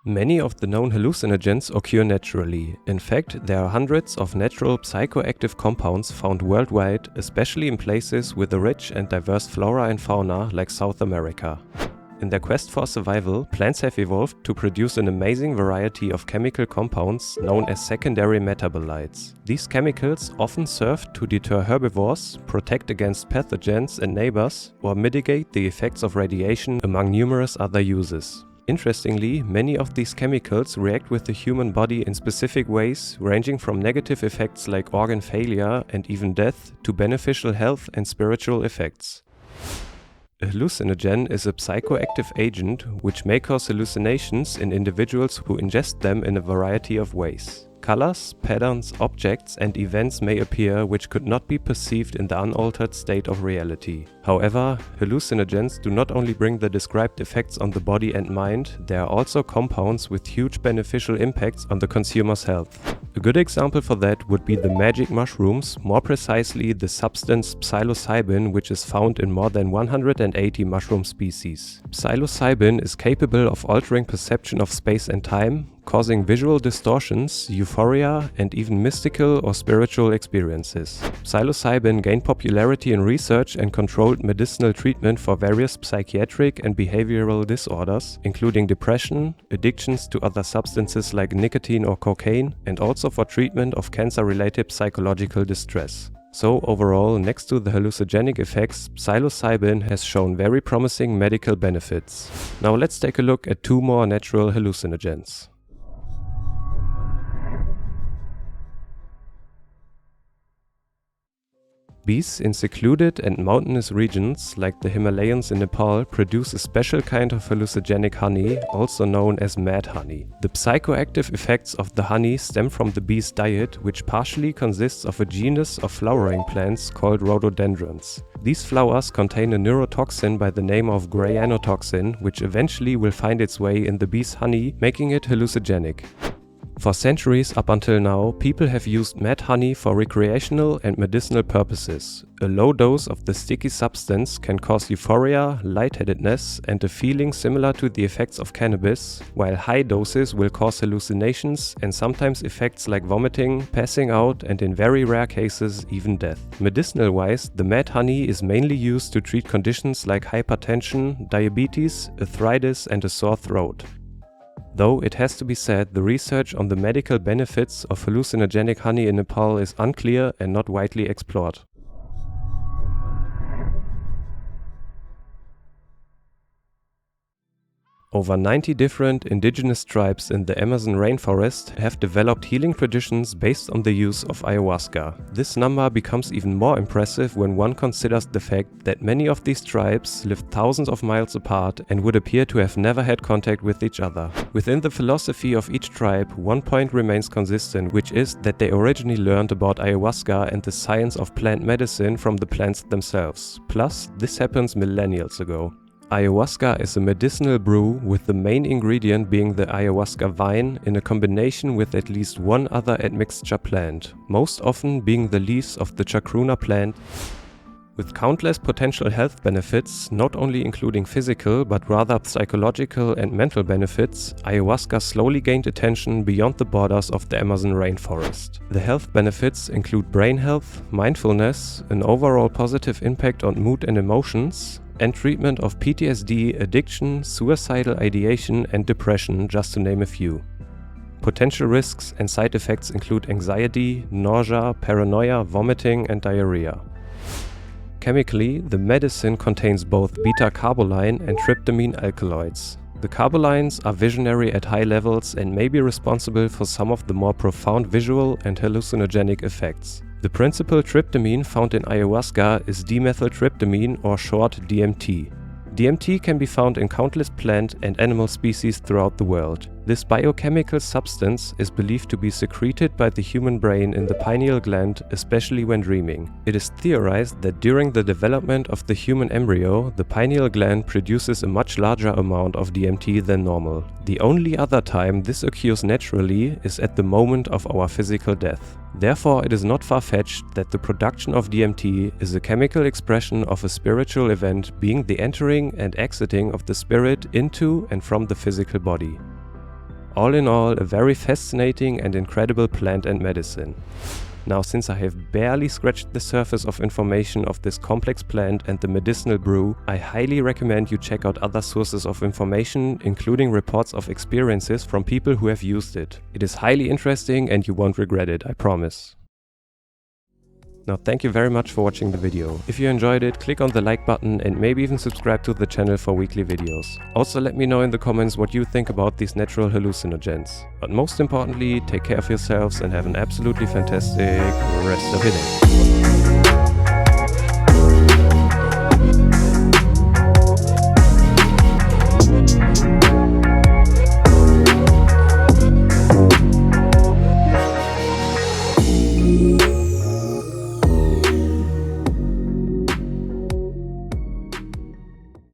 Many of the known hallucinogens occur naturally. In fact, there are hundreds of natural psychoactive compounds found worldwide, especially in places with a rich and diverse flora and fauna like South America. In their quest for survival, plants have evolved to produce an amazing variety of chemical compounds known as secondary metabolites. These chemicals often serve to deter herbivores, protect against pathogens and neighbors, or mitigate the effects of radiation, among numerous other uses. Interestingly, many of these chemicals react with the human body in specific ways, ranging from negative effects like organ failure and even death to beneficial health and spiritual effects. A hallucinogen is a psychoactive agent which may cause hallucinations in individuals who ingest them in a variety of ways. Colors, patterns, objects, and events may appear which could not be perceived in the unaltered state of reality. However, hallucinogens do not only bring the described effects on the body and mind, they are also compounds with huge beneficial impacts on the consumer's health. A good example for that would be the magic mushrooms, more precisely the substance Psilocybin, which is found in more than 180 mushroom species. Psilocybin is capable of altering perception of space and time, causing visual distortions, euphoria, and even mystical or spiritual experiences. Psilocybin gained popularity in research and controlled medicinal treatment for various psychiatric and behavioral disorders, including depression, addictions to other substances like nicotine or cocaine, and also for treatment of cancer-related psychological distress. So overall, next to the hallucinogenic effects, psilocybin has shown very promising medical benefits. Now let's take a look at two more natural hallucinogens. Bees in secluded and mountainous regions like the Himalayas in Nepal produce a special kind of hallucinogenic honey, also known as mad honey. The psychoactive effects of the honey stem from the bee's diet, which partially consists of a genus of flowering plants called rhododendrons. These flowers contain a neurotoxin by the name of grayanotoxin, which eventually will find its way in the bee's honey, making it hallucinogenic. For centuries up until now, people have used mad honey for recreational and medicinal purposes. A low dose of the sticky substance can cause euphoria, lightheadedness, and a feeling similar to the effects of cannabis, while high doses will cause hallucinations and sometimes effects like vomiting, passing out, and in very rare cases, even death. Medicinal-wise, the mad honey is mainly used to treat conditions like hypertension, diabetes, arthritis, and a sore throat. Though it has to be said, the research on the medical benefits of hallucinogenic honey in Nepal is unclear and not widely explored. Over 90 different indigenous tribes in the Amazon rainforest have developed healing traditions based on the use of ayahuasca. This number becomes even more impressive when one considers the fact that many of these tribes live thousands of miles apart and would appear to have never had contact with each other. Within the philosophy of each tribe, one point remains consistent, which is that they originally learned about ayahuasca and the science of plant medicine from the plants themselves. Plus, this happens millennials ago. Ayahuasca is a medicinal brew with the main ingredient being the ayahuasca vine in a combination with at least one other admixture plant, most often being the leaves of the chacruna plant. With countless potential health benefits, not only including physical but rather psychological and mental benefits, ayahuasca slowly gained attention beyond the borders of the Amazon rainforest. The health benefits include brain health, mindfulness, an overall positive impact on mood and emotions, and treatment of PTSD, addiction, suicidal ideation, and depression, just to name a few. Potential risks and side effects include anxiety, nausea, paranoia, vomiting, and diarrhea. Chemically, the medicine contains both beta-carboline and tryptamine alkaloids. The carbolines are visionary at high levels and may be responsible for some of the more profound visual and hallucinogenic effects. The principal tryptamine found in ayahuasca is dimethyltryptamine, or short DMT. DMT can be found in countless plant and animal species throughout the world. This biochemical substance is believed to be secreted by the human brain in the pineal gland, especially when dreaming. It is theorized that during the development of the human embryo, the pineal gland produces a much larger amount of DMT than normal. The only other time this occurs naturally is at the moment of our physical death. Therefore, it is not far-fetched that the production of DMT is a chemical expression of a spiritual event, being the entering and exiting of the spirit into and from the physical body. All in all, a very fascinating and incredible plant and medicine. Now, since I have barely scratched the surface of information of this complex plant and the medicinal brew, I highly recommend you check out other sources of information, including reports of experiences from people who have used it. It is highly interesting and you won't regret it, I promise. Now, thank you very much for watching the video. If you enjoyed it, click on the like button and maybe even subscribe to the channel for weekly videos. Also, let me know in the comments what you think about these natural hallucinogens. But most importantly, take care of yourselves and have an absolutely fantastic rest of your day.